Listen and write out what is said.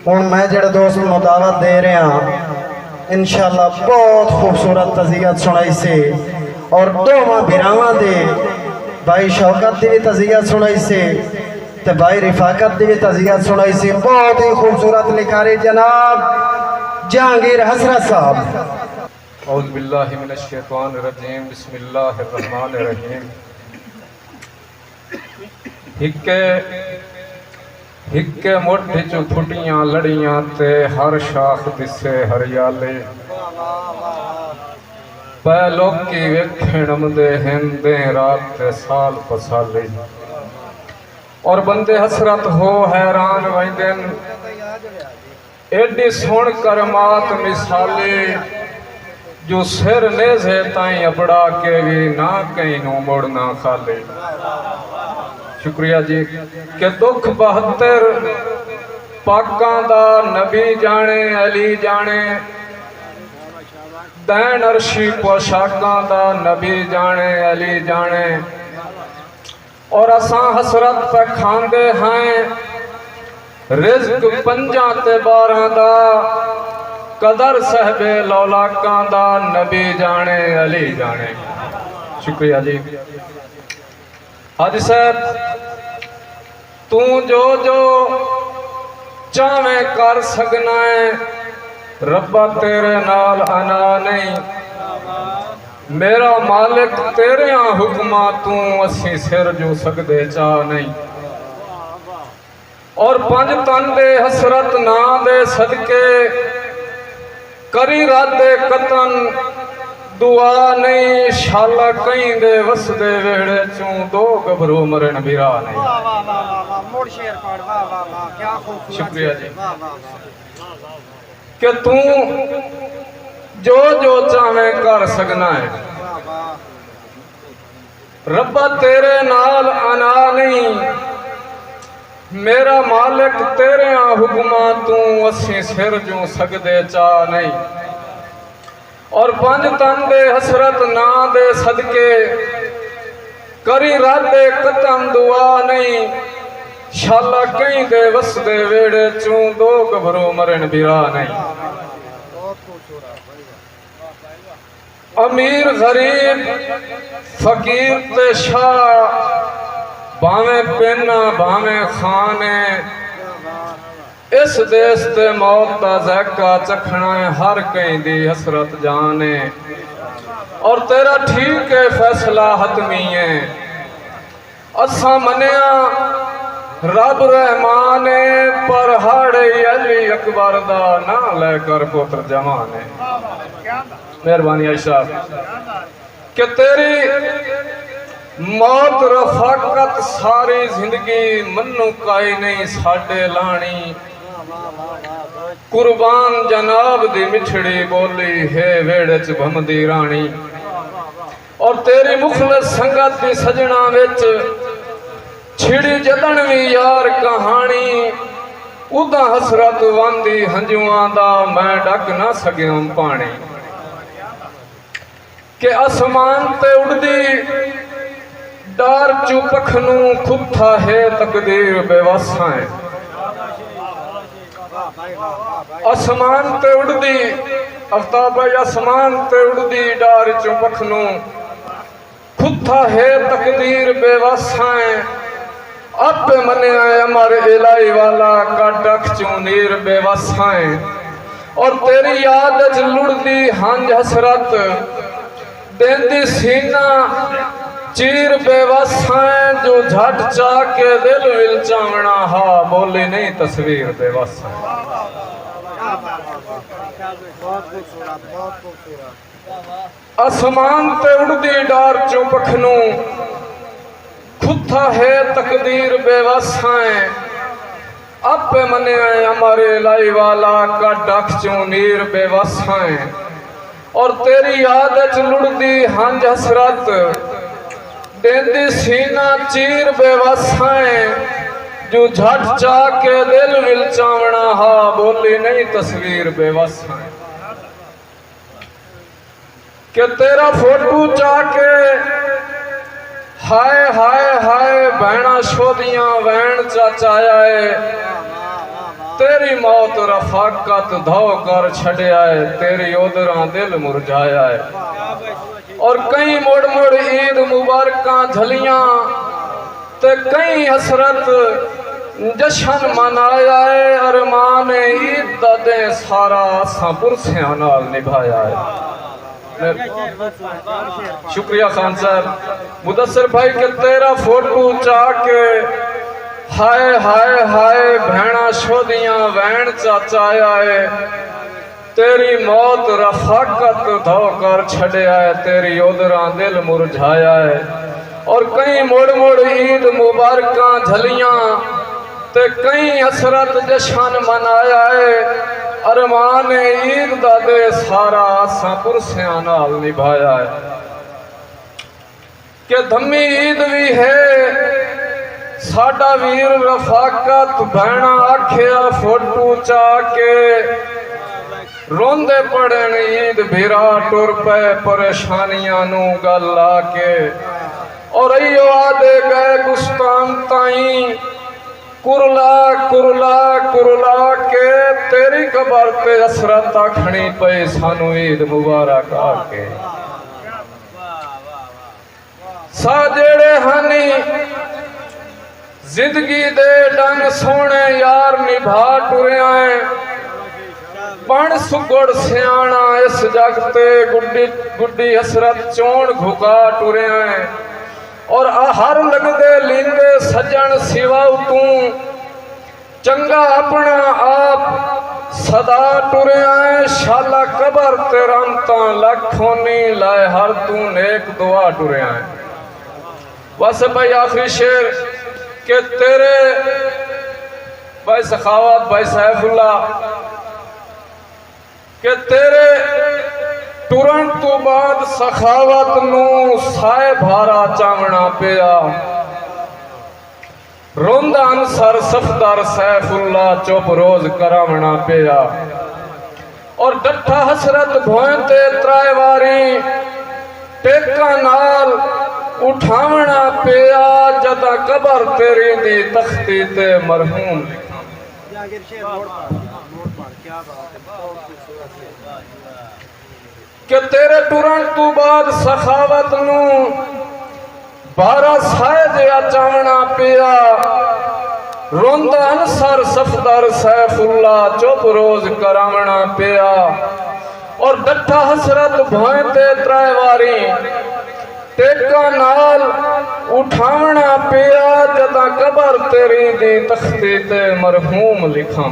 हुण मैं जेड़े दोस्त नूं दावत दे रहा इंशाअल्लाह बहुत खूबसूरत तज़ियत सुनाई से और दोवां बिरावां दे भाई शौकत की भी तज़ियत सुनाई से ते भाई रिफाकत की भी तज़ियत सुनाई से। बहुत ही खूबसूरत लिखारी जनाब जहांगीर हसरत साहब। औज़ु बिल्लाहि मिनश शैतानिर रजीम बिस्मिल्लाहिर रहमानिर रहीम। हिक्के हिक्के मोढे चो फुटियां लड़ियां ते हर शाख दिसे हरियाले पै लोकी वेखण मदे हिंदे रात ते साल पसाले और बंदे हसरत हो हैरान वैंदन एडी सुन कर मात मिसाले जो सिर नेज़े ताई अबड़ा के भी ना कहीं नू मुड़ना खाले। शुक्रिया जी के दुख 72 पाकां दा नबी जाने अली जाने दैन अर्शी पोशाकां दा नबी जाने अली जाने और असां हसरत पे खांदे हैं रिज़्क 5 ते 12 दा कदर सहबे लौलाकां दा नबी जाने अली जाने। शुक्रिया जी हाजी साहब तू जो जो चाहे कर सकना है रब्बा तेरे नाल अना नहीं मेरा मालिक तेरे हुक्मा तू असी सिर जो सकदे चा नहीं और 5 तन दे हसरत ना दे सदके करी रादे कतन दुआ नहीं शाला कहीं दे वसदे वेड़े चूं 2 गभरू मरण बिरा नहीं। शुक्रिया जी कि तू जो जो चाहे कर सकना है रब्बा तेरे नाल अना नहीं मेरा मालिक तेरे हुक्मा तू असी सिर जो सकदे चा नहीं और 5 तन दे हसरत ना दे सदके करी रादे कतम दुआ नहीं शाला कहीं दे वसदे वेड़े चूं 2 गभरू मरण बिरा नहीं। अमीर गरीब फकीर ते शाह भावे पेना भावे खाने इस देश ते मौत का ज़ायका चखना है हर कहीं दी हसरत जाने और तेरा ठीक है फैसला हतमी है असा मनिया रब रहमान है पर हाड़े अली अकबर दा ना लेकर पुत्र जवान है। मेहरबानी आयशा कि तेरी मौत रफाकत सारी जिंदगी मनु काई नहीं साडे लानी कुर्बान जनाब दी मिठड़ी बोली है वेड़े च भमदी रानी और तेरी मुखलस संगत दी सजना विच छिड़ी जदन भी यार कहानी उदा हसरत वांदी हंजुआं दा मैं डक ना सकिया पानी के आसमान ते उड़दी डार चू पखनू खुथा है तकदीर बेवसा है आसमान ते उड़दी आफ्ताब आसमान ते उड़दी डार चू पखनू खुथा है तकदीर बेवसा है अब मने अमर इलाई वाला का डक चू नीर बेवसा है और तेरी याद च लुड़दी हंज हसरत देंदी सीना चीर बेवसा है जो झट चा के दिल विल चावना हा बोली नहीं तस्वीर बेवसा आसमान ते उड़दी डार चो पखनू खुथा है तकदीर बेवसा है अब मने हमारे लाई वाला का डक चो नीर बेवसा है और तेरी याद च लुड़दी हंज हसरत देंदी सीना चीर बेवसा है जो झट चा के दिल विल चावना हा बोली नहीं तस्वीर बेवसा है कि तेरा फोटू चा के हाय हाय हाय बहना शोदियां वैन चाचाया है तेरी मौत रफाकत धो कर छड़िया है, तेरी ओदरा दिल मुरझाया है। और कई मुड़ मुड़ ईद मुबारक झलियां ते कई हसरत जशन मनाया है। अरमान ईद दा दे सारा असां पुरसियां नाल निभाया है। शुक्रिया खान साहब। मुदस्सिर भाई के तेरा फोटो चा के हाय हाय हाय भैणा शोदियां वैन चाचाया है। तेरी मौत रफाकत धोकर छड़िया है, तेरी ओदरा दिल मुरझाया है। और कई मुड़ मुड़ ईद मुबारक झलियां ते कई हसरत जशन मनाया है। अरमान ईद दा दे सारा असां पुरसियां नाल निभाया है। कि धम्मी ईद भी है साडा वीर रफाकत भैणा आखिया फोटू चा के रोंदे पड़न ईद भिरा टुर पे परेशानियां नू गल आके। और अयो आदे गए गुस्तान ताई कुरला कुरला कुरला के तेरी कबर ते असरत आखनी पे सानू ईद मुबारक आके। सा जेड़े हनी जिंदगी दे डंग सोने यार निभा टुरिया है। पण सुगड़ सियाणा इस जगते गुड्डी गुड्डी हसरत चोण घुका टुरिया है। और हर लगदे लींदे सजन सिवा तू चंगा अपना आप सदा टुरिया है। शाला कबर ते रमता लखोनी लाए हर तू नेक दुआ टुरिया है। बस भाई आखिरी शेर के तेरे भाई सखावत भाई सैफुल्ला के तेरे तुरन तो बाद सखावत नू साए भारा चावना पिया। रोंदा अंसर सफदर सैफुल्ला चुप रोज करावना पिया। और डठा हसरत भोए ते त्राए वारी टेका नाल उठावना पिया। जदा कबर तेरी दी तख्ती ते मरहूम कि तेरे तुरन तू बाद सखावत नू 12 साए दिया चावना पिया। रोंदा अंसर सफदर सैफुल्ला चुप रोज करावना पिया। और डठा हसरत भोए ते त्राए वारी टेका नाल उठावना पिया। जदा कबर तेरी दी तख्ती ते मरहूम लिखा।